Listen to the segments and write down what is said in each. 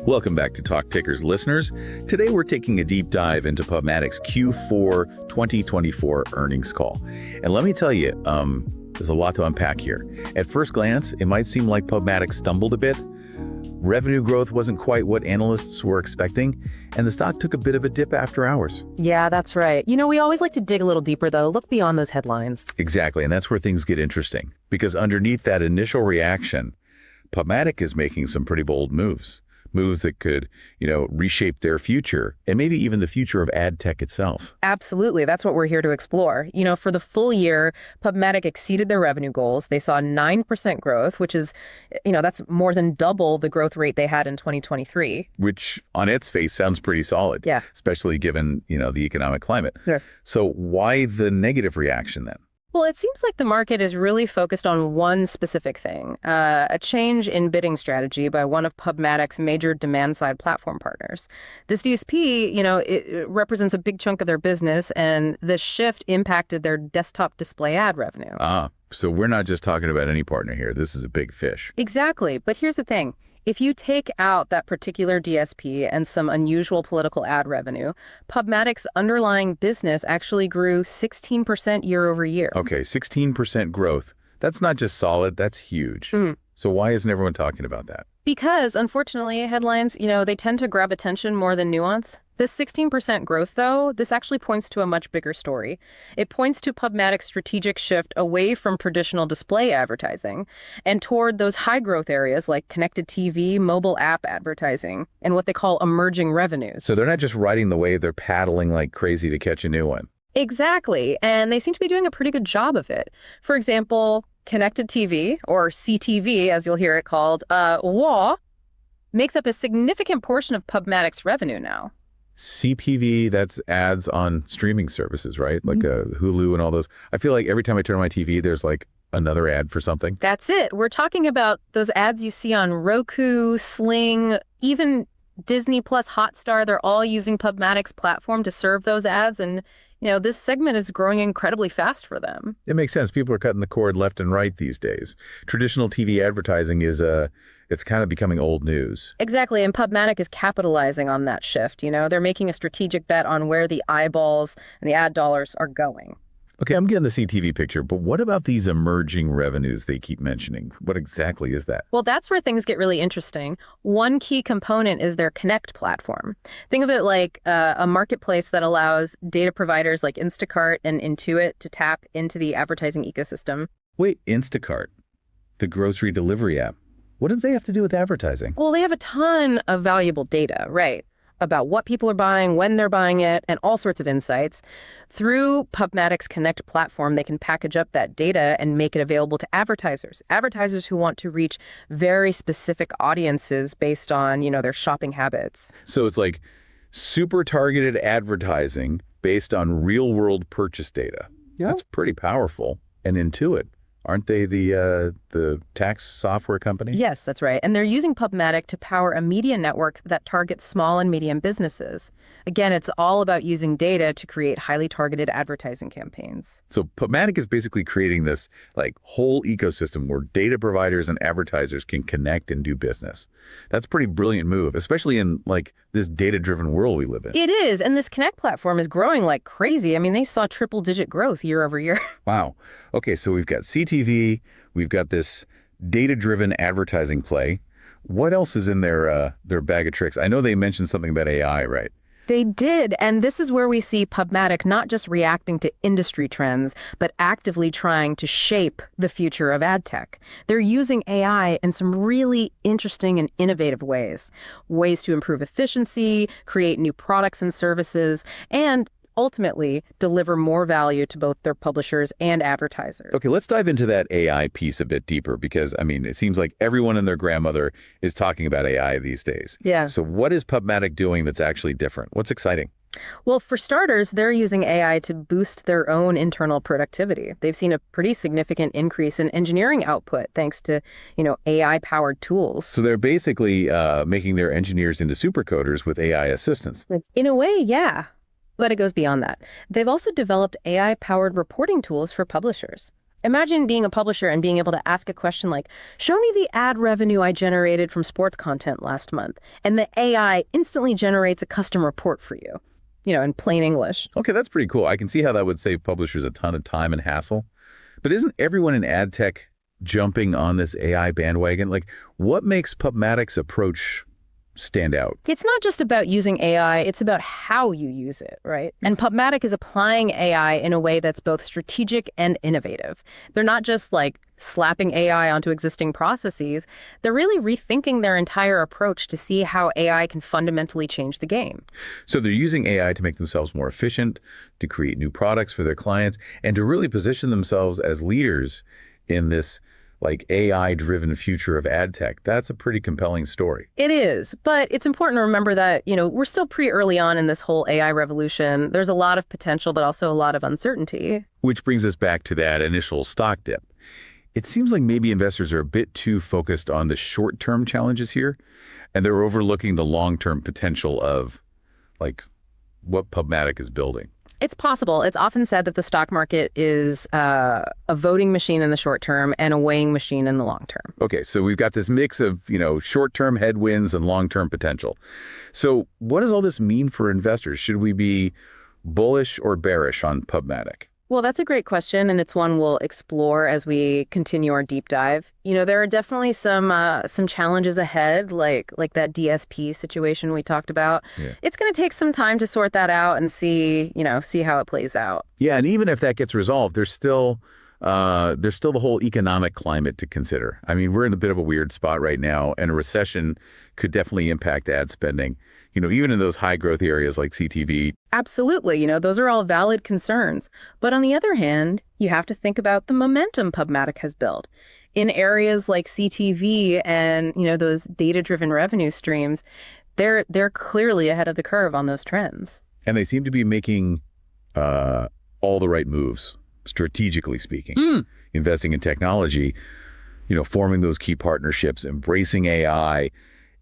Welcome back to Talk Tickers listeners. Today we're taking a deep dive into PubMatic's Q4 2024 earnings call. And let me tell you, there's a lot to unpack here. At first glance, it might seem like PubMatic stumbled a bit. Revenue growth wasn't quite what analysts were expecting, and the stock took a bit of a dip after hours. Yeah, that's right. You know, we always like to dig a little deeper, though. Look beyond those headlines. Exactly, and that's where things get interesting. Because underneath that initial reaction, PubMatic is making some pretty bold moves that could, reshape their future and maybe even the future of ad tech itself. Absolutely. That's what we're here to explore. For the full year, PubMatic exceeded their revenue goals. They saw 9% growth, which is, that's more than double the growth rate they had in 2023. Which on its face sounds pretty solid. Yeah. Especially given, the economic climate. Sure. So why the negative reaction then? Well, it seems like the market is really focused on one specific thing, a change in bidding strategy by one of PubMatic's major demand-side platform partners. This DSP, it represents a big chunk of their business, and this shift impacted their desktop display ad revenue. So we're not just talking about any partner here. This is a big fish. Exactly. But here's the thing. If you take out that particular DSP and some unusual political ad revenue, PubMatic's underlying business actually grew 16% year over year. Okay, 16% growth. That's not just solid, that's huge. So why isn't everyone talking about that? Because, unfortunately, headlines, they tend to grab attention more than nuance. This 16% growth, though, this actually points to a much bigger story. It points to PubMatic's strategic shift away from traditional display advertising and toward those high-growth areas like connected TV, mobile app advertising, and what they call emerging revenues. So they're not just riding the wave, they're paddling like crazy to catch a new one. Exactly, and they seem to be doing a pretty good job of it. For example, connected TV, or CTV, as you'll hear it called, makes up a significant portion of PubMatic's revenue now. CPV, that's ads on streaming services, right? Like Hulu and all those. I feel like every time I turn on my TV, there's like another ad for something. That's it. We're talking about those ads you see on Roku, Sling, even Disney Plus Hotstar. They're all using PubMatic's platform to serve those ads. And, this segment is growing incredibly fast for them. It makes sense. People are cutting the cord left and right these days. Traditional TV advertising it's kind of becoming old news. Exactly. And PubMatic is capitalizing on that shift. They're making a strategic bet on where the eyeballs and the ad dollars are going. Okay, I'm getting the CTV picture, but what about these emerging revenues they keep mentioning? What exactly is that? Well, that's where things get really interesting. One key component is their Connect platform. Think of it like a marketplace that allows data providers like Instacart and Intuit to tap into the advertising ecosystem. Wait, Instacart, the grocery delivery app. What does they have to do with advertising? Well, they have a ton of valuable data, right? About what people are buying, when they're buying it, and all sorts of insights. Through PubMatic's Connect platform, they can package up that data and make it available to advertisers who want to reach very specific audiences based on, their shopping habits. So it's like super targeted advertising based on real world purchase data. Yeah. That's pretty powerful. And Intuit, aren't they the tax software company? Yes, that's right. And they're using PubMatic to power a media network that targets small and medium businesses. Again, it's all about using data to create highly targeted advertising campaigns. So PubMatic is basically creating this whole ecosystem where data providers and advertisers can connect and do business. That's a pretty brilliant move, especially in this data-driven world we live in. It is. And this Connect platform is growing like crazy. I mean, they saw triple-digit growth year over year. Wow. Okay, so we've got CTV, we've got this data-driven advertising play. What else is in their bag of tricks? I know they mentioned something about AI, right? They did, and this is where we see PubMatic not just reacting to industry trends, but actively trying to shape the future of ad tech. They're using AI in some really interesting and innovative ways to improve efficiency, create new products and services, and ultimately deliver more value to both their publishers and advertisers. Okay, let's dive into that AI piece a bit deeper because, it seems like everyone and their grandmother is talking about AI these days. Yeah. So what is PubMatic doing that's actually different? What's exciting? Well, for starters, they're using AI to boost their own internal productivity. They've seen a pretty significant increase in engineering output thanks to, AI-powered tools. So they're basically making their engineers into supercoders with AI assistance. In a way, yeah. But it goes beyond that. They've also developed AI-powered reporting tools for publishers. Imagine being a publisher and being able to ask a question like, show me the ad revenue I generated from sports content last month. And the AI instantly generates a custom report for you, in plain English. Okay, that's pretty cool. I can see how that would save publishers a ton of time and hassle. But isn't everyone in ad tech jumping on this AI bandwagon? Like, what makes PubMatic's approach stand out? It's not just about using AI, it's about how you use it, right? And PubMatic is applying AI in a way that's both strategic and innovative. They're not just like slapping AI onto existing processes. They're really rethinking their entire approach to see how AI can fundamentally change the game. So they're using AI to make themselves more efficient, to create new products for their clients, and to really position themselves as leaders in this like AI-driven future of ad tech. That's a pretty compelling story. It is, but it's important to remember that, we're still pretty early on in this whole AI revolution. There's a lot of potential, but also a lot of uncertainty. Which brings us back to that initial stock dip. It seems like maybe investors are a bit too focused on the short-term challenges here, and they're overlooking the long-term potential of like what PubMatic is building. It's possible. It's often said that the stock market is a voting machine in the short term and a weighing machine in the long term. Okay, so we've got this mix of, short-term headwinds and long-term potential. So what does all this mean for investors? Should we be bullish or bearish on PubMatic? Well, that's a great question, and it's one we'll explore as we continue our deep dive. There are definitely some challenges ahead, like that DSP situation we talked about. Yeah. It's going to take some time to sort that out and see how it plays out. Yeah, and even if that gets resolved, there's still the whole economic climate to consider. I mean, we're in a bit of a weird spot right now, and a recession could definitely impact ad spending. Even in those high growth areas like CTV. Absolutely. Those are all valid concerns. But on the other hand, you have to think about the momentum PubMatic has built. In areas like CTV and, those data-driven revenue streams, they're clearly ahead of the curve on those trends. And they seem to be making all the right moves, strategically speaking. Investing in technology, forming those key partnerships, embracing AI.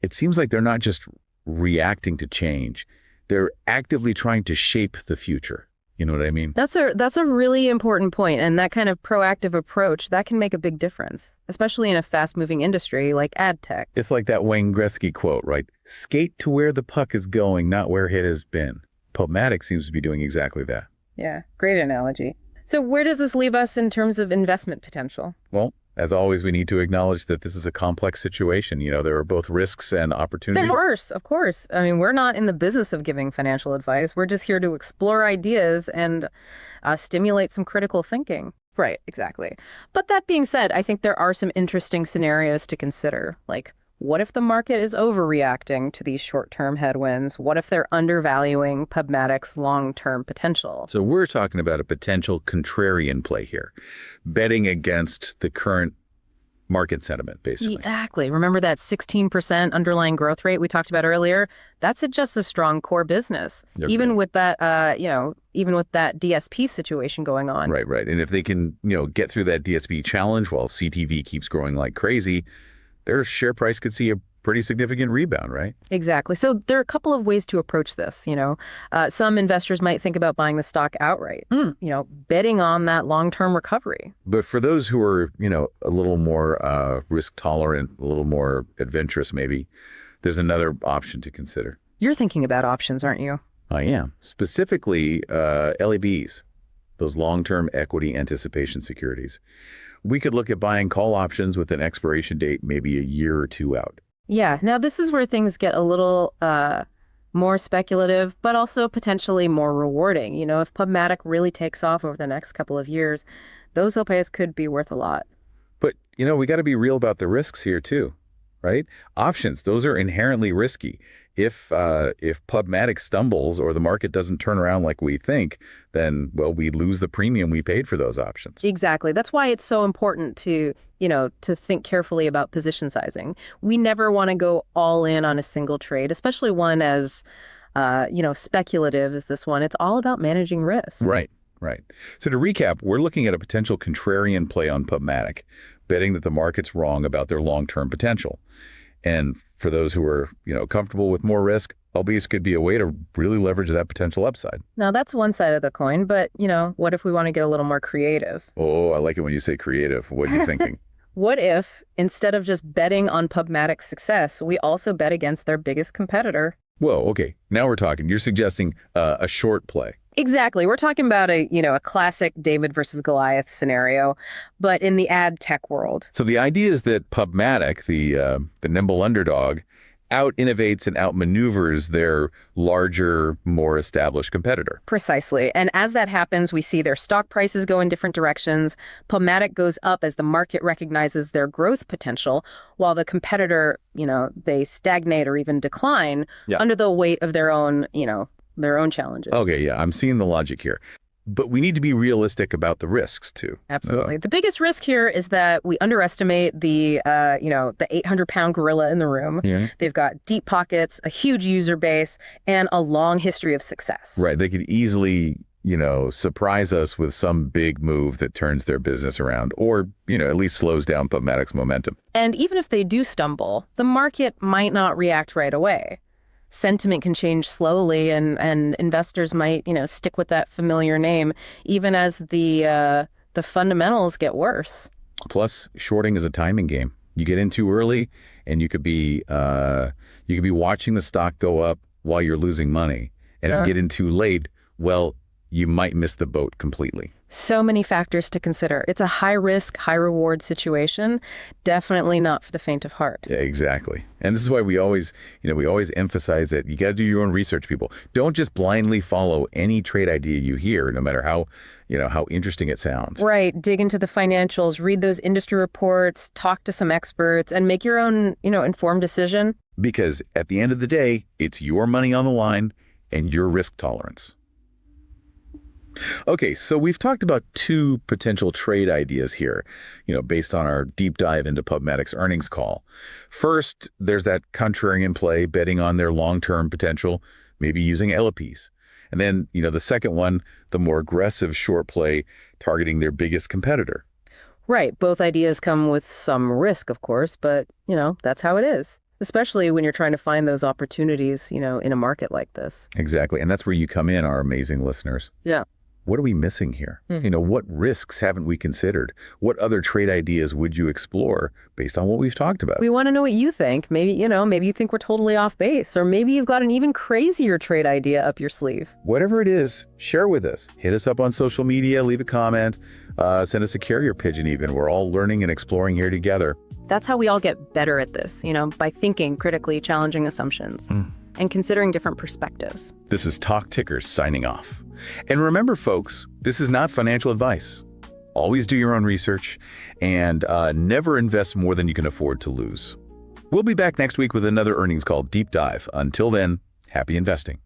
It seems like they're not just reacting to change. They're actively trying to shape the future. You know what I mean? That's a really important point, and that kind of proactive approach, that can make a big difference, especially in a fast-moving industry like ad tech. It's like that Wayne Gretzky quote, right? Skate to where the puck is going, not where it has been. PubMatic seems to be doing exactly that. Yeah, great analogy. So where does this leave us in terms of investment potential? Well, as always, we need to acknowledge that this is a complex situation. There are both risks and opportunities. Of course. I mean, we're not in the business of giving financial advice. We're just here to explore ideas and stimulate some critical thinking. Right, exactly. But that being said, I think there are some interesting scenarios to consider. Like, what if the market is overreacting to these short-term headwinds? What if they're undervaluing PubMatic's long-term potential? So we're talking about a potential contrarian play here, betting against the current market sentiment, basically. Exactly. Remember that 16% underlying growth rate we talked about earlier? That's just a strong core business, even with that, even with that DSP situation going on. Right. And if they can, get through that DSP challenge while CTV keeps growing like crazy, their share price could see a pretty significant rebound, right? Exactly. So there are a couple of ways to approach this. Some investors might think about buying the stock outright, betting on that long-term recovery. But for those who are, a little more risk tolerant, a little more adventurous, maybe, there's another option to consider. You're thinking about options, aren't you? I am. Specifically, LEBs, those long-term equity anticipation securities. We could look at buying call options with an expiration date maybe a year or two out. Yeah. Now, this is where things get a little more speculative, but also potentially more rewarding. If PubMatic really takes off over the next couple of years, those LPs could be worth a lot. But, we got to be real about the risks here, too, right? Options, those are inherently risky. If PubMatic stumbles or the market doesn't turn around like we think, then, we lose the premium we paid for those options. Exactly. That's why it's so important to think carefully about position sizing. We never want to go all in on a single trade, especially one as, speculative as this one. It's all about managing risk. Right. So to recap, we're looking at a potential contrarian play on PubMatic, betting that the market's wrong about their long-term potential. And for those who are, comfortable with more risk, LBs could be a way to really leverage that potential upside. Now, that's one side of the coin, but, what if we want to get a little more creative? Oh, I like it when you say creative. What are you thinking? What if, instead of just betting on PubMatic's success, we also bet against their biggest competitor? Whoa, okay. Now we're talking. You're suggesting a short play. Exactly. We're talking about a classic David versus Goliath scenario, but in the ad tech world. So the idea is that PubMatic, the nimble underdog, out-innovates and outmaneuvers their larger, more established competitor. Precisely. And as that happens, we see their stock prices go in different directions. PubMatic goes up as the market recognizes their growth potential, while the competitor, they stagnate or even decline under the weight of their own challenges. Okay, yeah, I'm seeing the logic here. But we need to be realistic about the risks, too. Absolutely. The biggest risk here is that we underestimate the 800-pound gorilla in the room. Yeah. They've got deep pockets, a huge user base, and a long history of success. Right. They could easily, surprise us with some big move that turns their business around or, at least slows down PubMatic's momentum. And even if they do stumble, the market might not react right away. Sentiment can change slowly, and investors might, stick with that familiar name, even as the fundamentals get worse. Plus, shorting is a timing game. You get in too early, and you could be watching the stock go up while you're losing money. And if you get in too late, well, you might miss the boat completely. So many factors to consider. It's a high-risk, high-reward situation. Definitely not for the faint of heart. Yeah, exactly. And this is why we always emphasize that you got to do your own research, people. Don't just blindly follow any trade idea you hear, no matter how interesting it sounds. Right. Dig into the financials, read those industry reports, talk to some experts, and make your own, informed decision. Because at the end of the day, it's your money on the line and your risk tolerance. Okay, so we've talked about two potential trade ideas here, based on our deep dive into PubMatic's earnings call. First, there's that contrarian play, betting on their long-term potential, maybe using LPs. And then, the second one, the more aggressive short play, targeting their biggest competitor. Right. Both ideas come with some risk, of course, but, that's how it is. Especially when you're trying to find those opportunities, in a market like this. Exactly. And that's where you come in, our amazing listeners. Yeah. What are we missing here? What risks haven't we considered? What other trade ideas would you explore based on what we've talked about? We want to know what you think. Maybe you think we're totally off base, or maybe you've got an even crazier trade idea up your sleeve. Whatever it is, share with us. Hit us up on social media, leave a comment, send us a carrier pigeon even. We're all learning and exploring here together. That's how we all get better at this, by thinking critically, challenging assumptions, and considering different perspectives. This is Talk Tickers signing off. And remember, folks, this is not financial advice. Always do your own research and never invest more than you can afford to lose. We'll be back next week with another earnings call deep dive. Until then, happy investing.